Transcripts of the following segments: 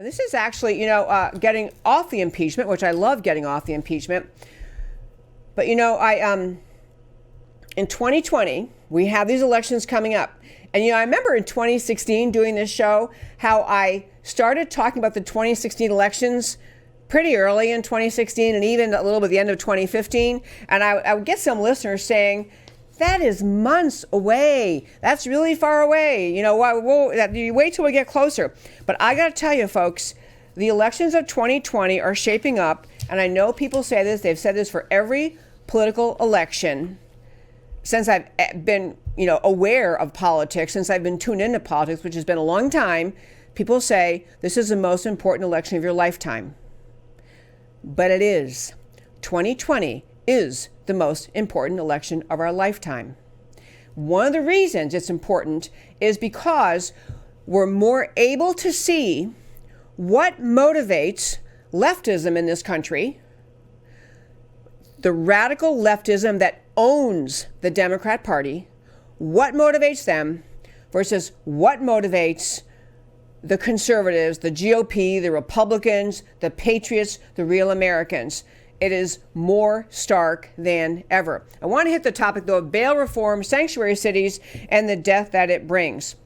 And this is actually, getting off the impeachment, which I love getting off the impeachment. But, in 2020, we have these elections coming up. And, I remember in 2016 doing this show, how I started talking about the 2016 elections pretty early in 2016 and even a little bit at the end of 2015. And I would get some listeners saying, that is months away. That's really far away. You wait till we get closer. But I got to tell you, folks, the elections of 2020 are shaping up. And I know people say this. They've said this for every political election since I've been, aware of politics, since I've been tuned into politics, which has been a long time. People say this is the most important election of your lifetime. But it is. 2020 is the most important election of our lifetime. One of the reasons it's important is because we're more able to see what motivates leftism in this country, the radical leftism that owns the Democrat Party, what motivates them versus what motivates the conservatives, the GOP, the Republicans, the patriots, the real Americans. It is more stark than ever. I want to hit the topic, though, of bail reform, sanctuary cities, and the death that it brings.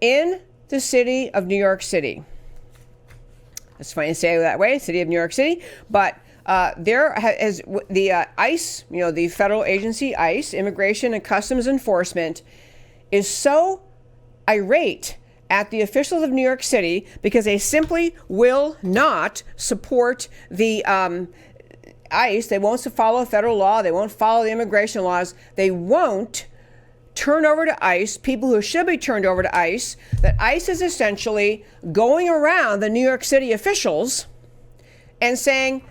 In the city of New York City, it's funny to say it that way, city of New York City, but there has the ICE, the federal agency ICE, Immigration and Customs Enforcement, is so irate at the officials of New York City because they simply will not support the ICE. They won't follow federal law. They won't follow the immigration laws. They won't turn over to ICE people who should be turned over to ICE. That ICE is essentially going around the New York City officials and saying,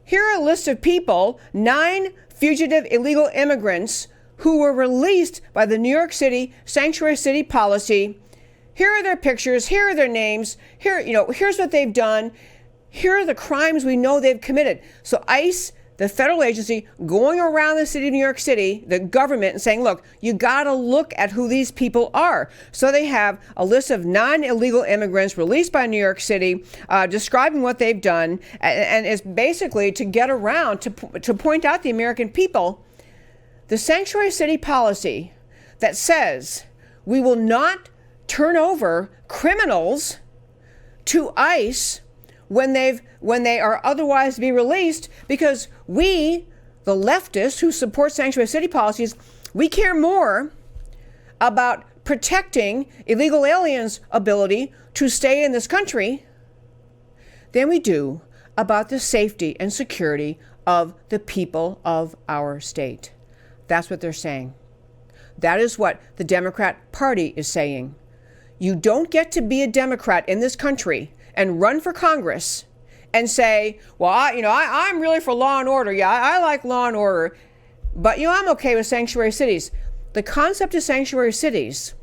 here are a list of people, 9 fugitive illegal immigrants who were released by the New York City sanctuary city policy. Here are their pictures. Here are their names. Here's what they've done. Here are the crimes we know they've committed. So ICE, the federal agency, going around the city of New York City, the government, and saying, look, you got to look at who these people are. So they have a list of 9 illegal immigrants released by New York City, describing what they've done, and it's basically to get around, to point out the American people, the sanctuary city policy that says we will not turn over criminals to ICE when they are otherwise to be released, because we, the leftists who support sanctuary city policies, we care more about protecting illegal aliens' ability to stay in this country than we do about the safety and security of the people of our state. That's what they're saying. That is what the Democrat Party is saying. You don't get to be a Democrat in this country and run for Congress and say, well, I'm really for law and order. Yeah, I like law and order, but I'm okay with sanctuary cities. The concept of sanctuary cities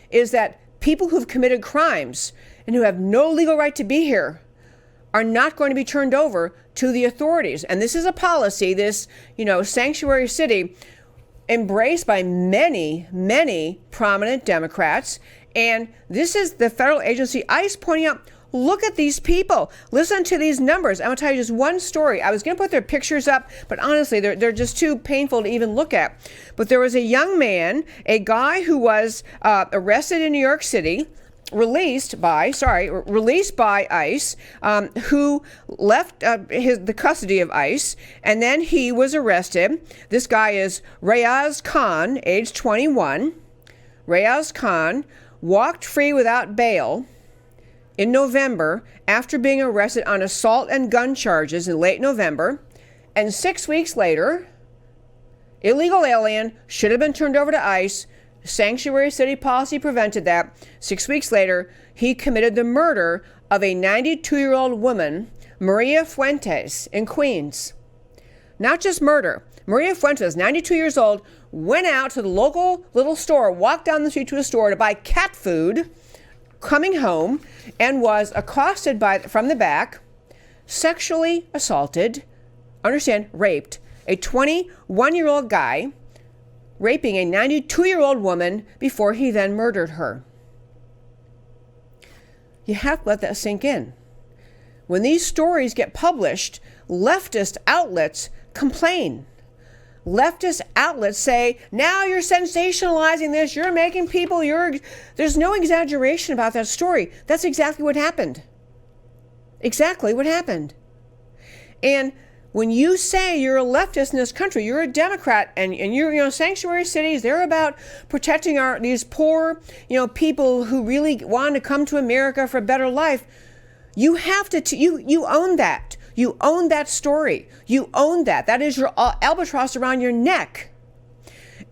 is that people who've committed crimes and who have no legal right to be here are not going to be turned over to the authorities. And this is a policy, this, sanctuary city, embraced by many, many prominent Democrats. And this is the federal agency ICE pointing out, look at these people. Listen to these numbers. I'm going to tell you just one story. I was going to put their pictures up, but honestly, they're just too painful to even look at. But there was a young man, a guy who was arrested in New York City, released by ICE, who left the custody of ICE, and then he was arrested. This guy is Rayaz Khan, age 21. Rayaz Khan walked free without bail in November after being arrested on assault and gun charges in late November. And 6 weeks later, illegal alien, should have been turned over to ICE. Sanctuary city policy prevented that. 6 weeks later, he committed the murder of a 92-year-old woman, Maria Fuentes, in Queens. Not just murder. Maria Fuentes, 92 years old, went out to the local little store, walked down the street to a store to buy cat food, coming home, and was accosted from the back, sexually assaulted, raped, a 21-year-old guy, raping a 92-year-old woman before he then murdered her. You have to let that sink in. when these stories get published, leftist outlets complain. Leftist outlets say, now you're sensationalizing this, you're making people, there's no exaggeration about that story. That's exactly what happened. Exactly what happened. And when you say you're a leftist in this country, you're a Democrat, and you're, sanctuary cities, they're about protecting these poor, people who really want to come to America for a better life. You have to, you own that. You own that story. You own that. That is your albatross around your neck.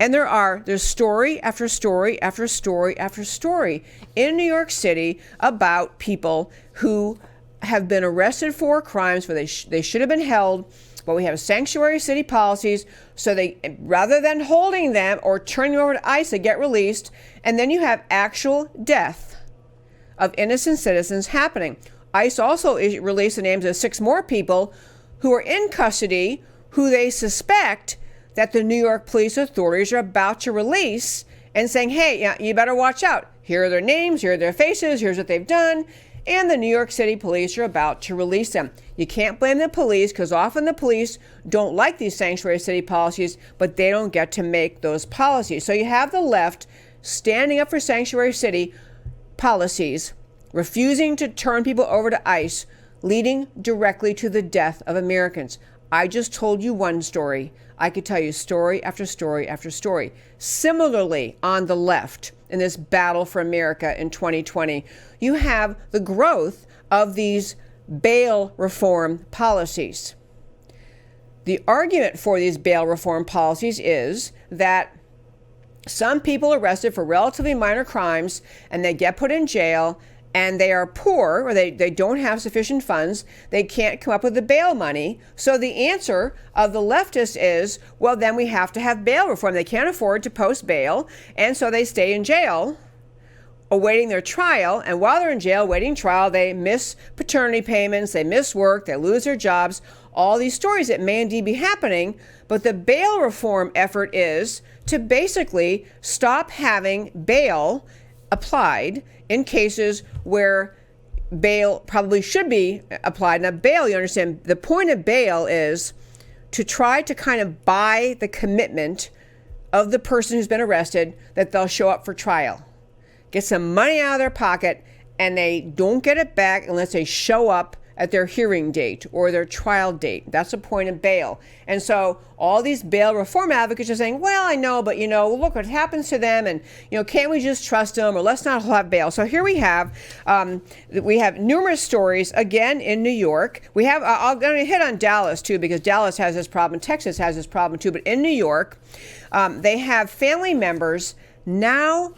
And there's story after story after story after story in New York City about people who have been arrested for crimes where they should have been held, but we have sanctuary city policies, so rather than holding them or turning them over to ICE, they get released, and then you have actual death of innocent citizens happening. ICE also released the names of 6 more people who are in custody, who they suspect that the New York police authorities are about to release, and saying, hey, you better watch out. Here are their names, here are their faces, here's what they've done. And the New York City police are about to release them. You can't blame the police, because often the police don't like these sanctuary city policies, but they don't get to make those policies. So you have the left standing up for sanctuary city policies, refusing to turn people over to ICE, leading directly to the death of Americans. I just told you one story. I could tell you story after story after story. Similarly, on the left, in this battle for America in 2020, you have the growth of these bail reform policies. The argument for these bail reform policies is that some people arrested for relatively minor crimes and they get put in jail, and they are poor, or they don't have sufficient funds, they can't come up with the bail money. So the answer of the leftists is, well, then we have to have bail reform. They can't afford to post bail, and so they stay in jail awaiting their trial. And while they're in jail waiting trial, they miss paternity payments, they miss work, they lose their jobs, all these stories that may indeed be happening. But the bail reform effort is to basically stop having bail applied in cases where bail probably should be applied. Now, bail, you understand, the point of bail is to try to kind of buy the commitment of the person who's been arrested that they'll show up for trial, get some money out of their pocket, and they don't get it back unless they show up at their hearing date or their trial date. That's the point of bail. And so all these bail reform advocates are saying, well, I know, but look what happens to them, and can't we just trust them, or let's not have bail. So here we have numerous stories again in New York. We have I'm going to hit on Dallas too, because Dallas has this problem, Texas has this problem too. But in New York, they have family members now.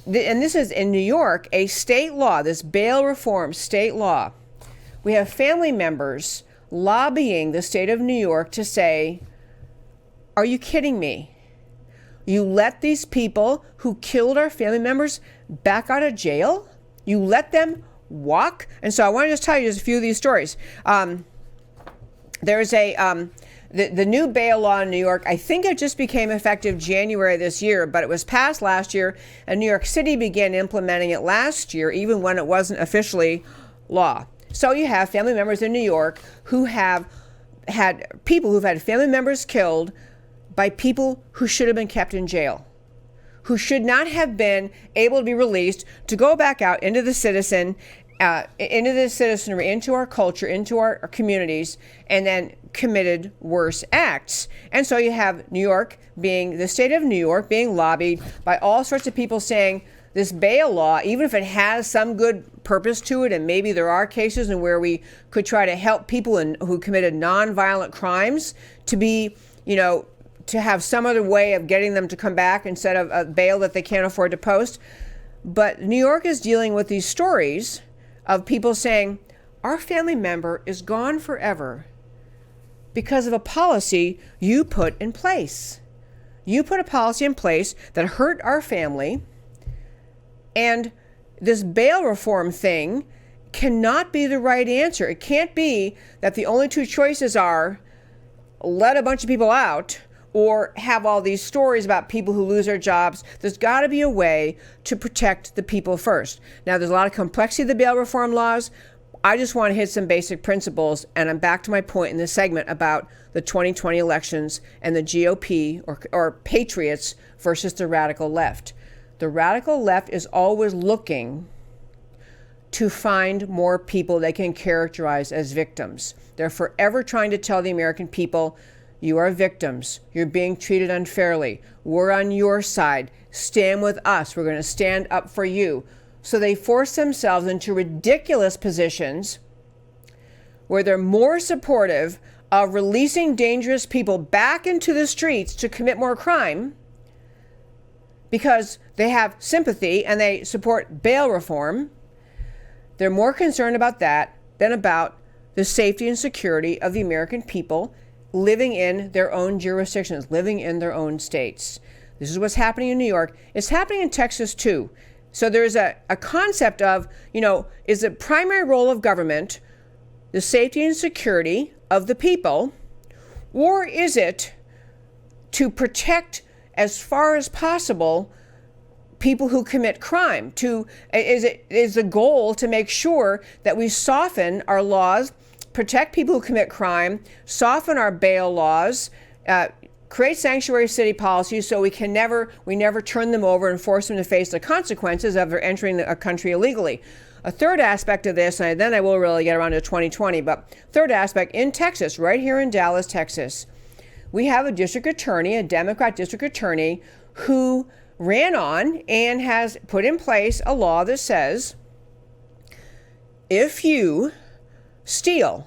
And this is in New York, a state law, this bail reform state law. We have family members lobbying the state of New York to say, are you kidding me? You let these people who killed our family members back out of jail? You let walk? And so I want to just tell you just a few of these stories. There's the new bail law in New York. I think it just became effective January this year, but it was passed last year, and New York City began implementing it last year, even when it wasn't officially law. So you have family members in New York who have had people who've had family members killed by people who should have been kept in jail, who should not have been able to be released to go back out into the citizenry, into our culture, into our communities, and then committed worse acts. And so you have New York being, the state of New York being lobbied by all sorts of people saying this bail law, even if it has some good purpose to it, and maybe there are cases in where we could try to help people who committed nonviolent crimes to be, to have some other way of getting them to come back instead of a bail that they can't afford to post. But New York is dealing with these stories of people saying, our family member is gone forever because of a policy you put in place. You put a policy in place that hurt our family, and this bail reform thing cannot be the right answer. It can't be that the only two choices are let a bunch of people out or have all these stories about people who lose their jobs. There's got to be a way to protect the people first. Now, there's a lot of complexity of the bail reform laws. I just want to hit some basic principles, and I'm back to my point in this segment about the 2020 elections and the GOP or patriots versus the radical left. The radical left is always looking to find more people they can characterize as victims. They're forever trying to tell the American people, you are victims. You're being treated unfairly. We're on your side. Stand with us. We're going to stand up for you. So they force themselves into ridiculous positions where they're more supportive of releasing dangerous people back into the streets to commit more crime because they have sympathy and they support bail reform. They're more concerned about that than about the safety and security of the American people living in their own jurisdictions, living in their own states. This is what's happening in New York. It's happening in Texas too. So there's a concept of, is the primary role of government the safety and security of the people, or is it to protect as far as possible people who commit crime? Is the goal to make sure that we soften our laws, protect people who commit crime, soften our bail laws, create sanctuary city policies so we never turn them over and force them to face the consequences of their entering a country illegally. A third aspect of this, and then I will really get around to 2020, but third aspect, in Texas, right here in Dallas, Texas, we have a district attorney, a Democrat district attorney, who ran on and has put in place a law that says if you steal,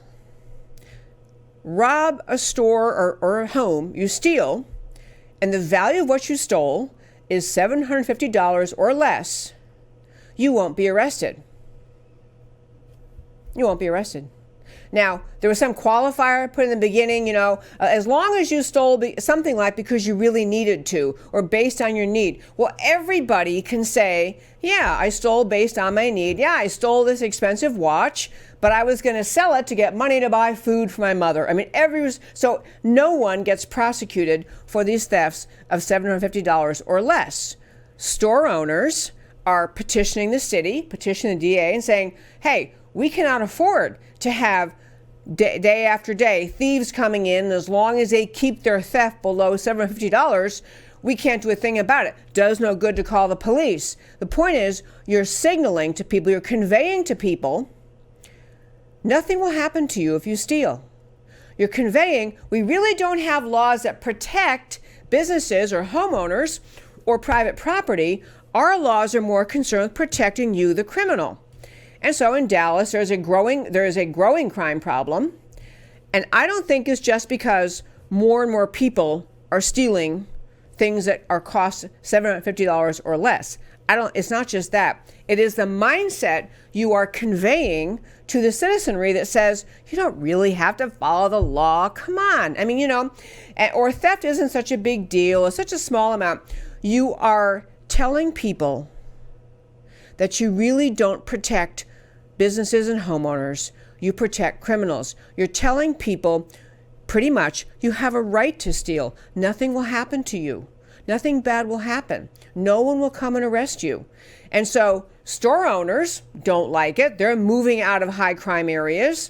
rob a store or a home, you steal, and the value of what you stole is $750 or less, you won't be arrested. You won't be arrested. Now, there was some qualifier put in the beginning, as long as you stole something like because you really needed to or based on your need. Well, everybody can say, yeah, I stole based on my need. Yeah, I stole this expensive watch, but I was going to sell it to get money to buy food for my mother. I mean, so no one gets prosecuted for these thefts of $750 or less. Store owners are petitioning the city, petitioning the DA and saying, hey, we cannot afford to have day after day thieves coming in. As long as they keep their theft below $750, we can't do a thing about it. Does no good to call the police. The point is, you're signaling to people, you're conveying to people, nothing will happen to you if you steal. You're conveying, we really don't have laws that protect businesses or homeowners or private property. Our laws are more concerned with protecting you, the criminal. And so in Dallas, there is a growing crime problem. And I don't think it's just because more and more people are stealing things that are cost $750 or less. It's not just that. It is the mindset you are conveying to the citizenry that says, you don't really have to follow the law. Come on. I mean, or theft isn't such a big deal. It's such a small amount. You are telling people that you really don't protect businesses and homeowners. You protect criminals. You're telling people pretty much you have a right to steal. Nothing will happen to you. Nothing bad will happen. No one will come and arrest you. And so store owners don't like it. They're moving out of high crime areas.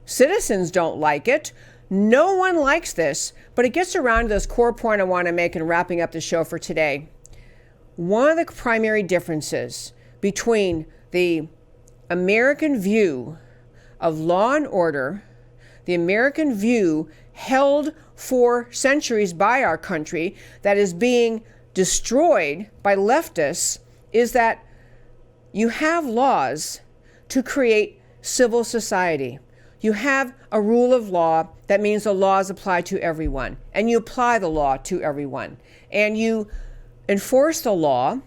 Citizens don't like it. No one likes this, but it gets around to this core point I want to make in wrapping up the show for today. One of the primary differences between the American view of law and order, the American view held for centuries by our country that is being destroyed by leftists, is that you have laws to create civil society. You have a rule of law that means the laws apply to everyone, and you apply the law to everyone, and you enforce the law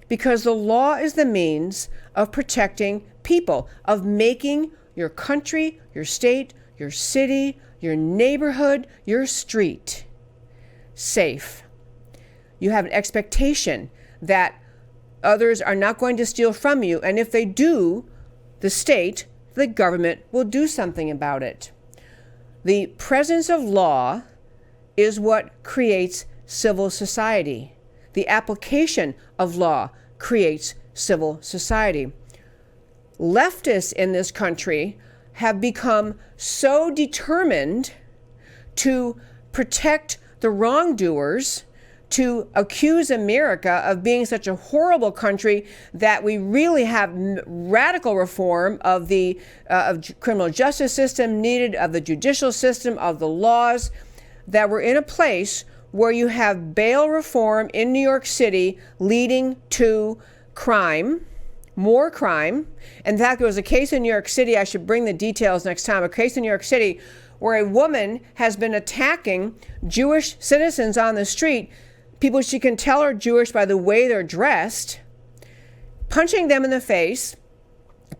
because the law is the means of protecting people, of making your country, your state, your city, your neighborhood, your street safe. You have an expectation that others are not going to steal from you, and if they do, the state, the government will do something about it. The presence of law is what creates civil society. The application of law creates civil society. leftists in this country have become so determined to protect the wrongdoers, to accuse America of being such a horrible country that we really have radical reform of the criminal justice system needed, of the judicial system, of the laws, that we're in a place where you have bail reform in New York City leading to crime, more crime. In fact, there was a case in New York City, I should bring the details next time, a case in New York City where a woman has been attacking Jewish citizens on the street, people she can tell are Jewish by the way they're dressed, punching them in the face,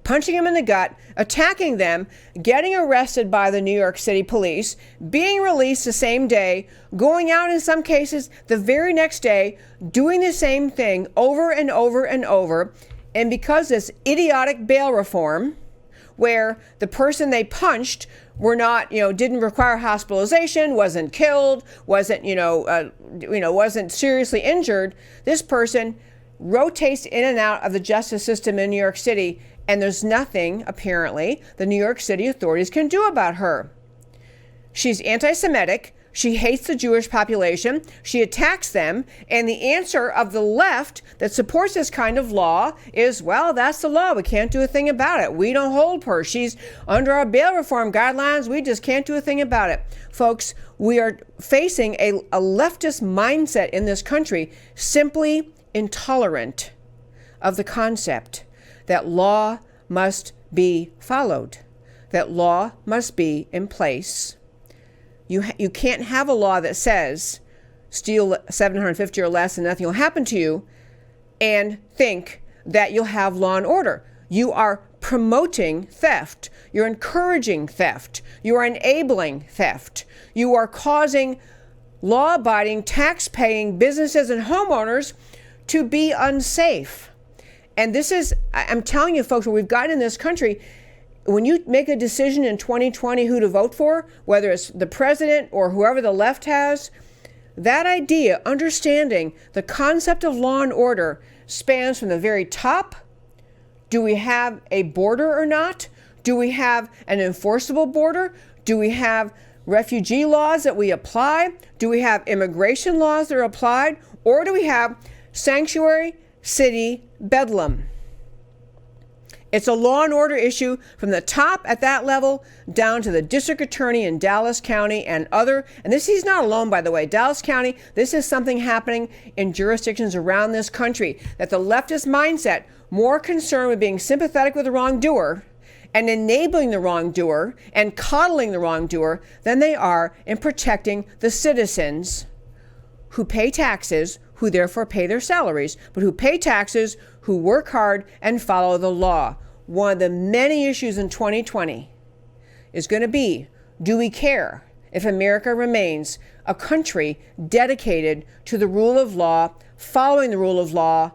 punching them in the gut, attacking them, getting arrested by the New York City police, being released the same day, going out in some cases the very next day, doing the same thing over and over and over. And because this idiotic bail reform, where the person they punched were not, didn't require hospitalization, wasn't killed, wasn't seriously injured, this person rotates in and out of the justice system in New York City, and there's nothing, apparently, the New York City authorities can do about her. She's anti-Semitic. She hates the Jewish population. She attacks them. And the answer of the left that supports this kind of law is, well, that's the law. We can't do a thing about it. We don't hold her. She's under our bail reform guidelines. We just can't do a thing about it. Folks, we are facing a leftist mindset in this country, simply intolerant of the concept that law must be followed, that law must be in place. You can't have a law that says steal $750 or less and nothing will happen to you and think that you'll have law and order. You are promoting theft. You're encouraging theft. You are enabling theft. You are causing law-abiding, tax-paying businesses and homeowners to be unsafe. And this is, I'm telling you folks, what we've got in this country, when you make a decision in 2020 who to vote for, whether it's the president or whoever the left has, that idea, understanding the concept of law and order, spans from the very top. Do we have a border or not? Do we have an enforceable border? Do we have refugee laws that we apply? Do we have immigration laws that are applied? Or do we have sanctuary city bedlam? It's a law and order issue from the top at that level down to the district attorney in Dallas County and he's not alone, by the way. Dallas County, this is something happening in jurisdictions around this country, that the leftist mindset, more concerned with being sympathetic with the wrongdoer and enabling the wrongdoer and coddling the wrongdoer than they are in protecting the citizens who pay taxes, who therefore pay their salaries, but who pay taxes, who work hard and follow the law. One of the many issues in 2020 is going to be, do we care if America remains a country dedicated to the rule of law, following the rule of law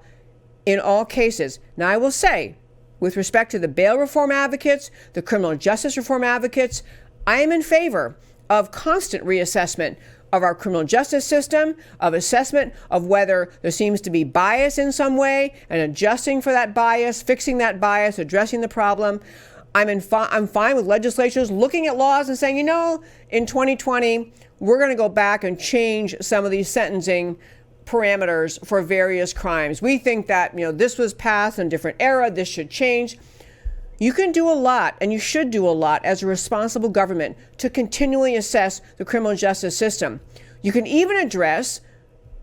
in all cases? Now, I will say, with respect to the bail reform advocates, the criminal justice reform advocates, I am in favor of constant reassessment of our criminal justice system, of assessment of whether there seems to be bias in some way, and adjusting for that bias, fixing that bias, addressing the problem. I'm fine with legislatures looking at laws and saying, in 2020, we're going to go back and change some of these sentencing parameters for various crimes. We think that, this was passed in a different era, this should change. You can do a lot, and you should do a lot as a responsible government to continually assess the criminal justice system. You can even address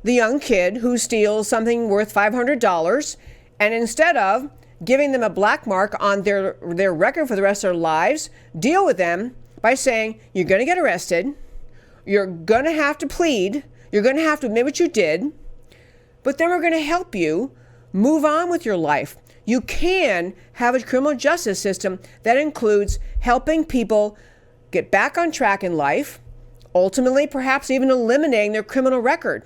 the young kid who steals something worth $500, and instead of giving them a black mark on their record for the rest of their lives, deal with them by saying, you're going to get arrested, you're going to have to plead, you're going to have to admit what you did, but then we're going to help you move on with your life. You can have a criminal justice system that includes helping people get back on track in life, ultimately perhaps even eliminating their criminal record.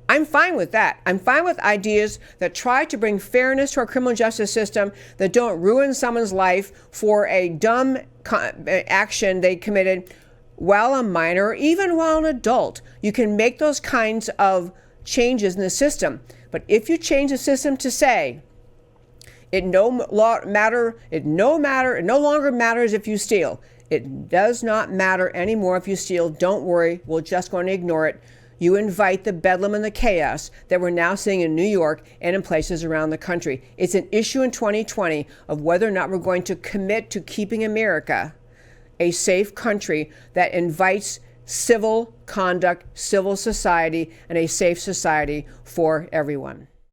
I'm fine with that. I'm fine with ideas that try to bring fairness to our criminal justice system, that don't ruin someone's life for a dumb action they committed while a minor or even while an adult. You can make those kinds of changes in the system. But if you change the system to say, It no longer matters if you steal. It does not matter anymore if you steal. Don't worry, we're just going to ignore it. You invite the bedlam and the chaos that we're now seeing in New York and in places around the country. It's an issue in 2020 of whether or not we're going to commit to keeping America a safe country that invites civil conduct, civil society, and a safe society for everyone.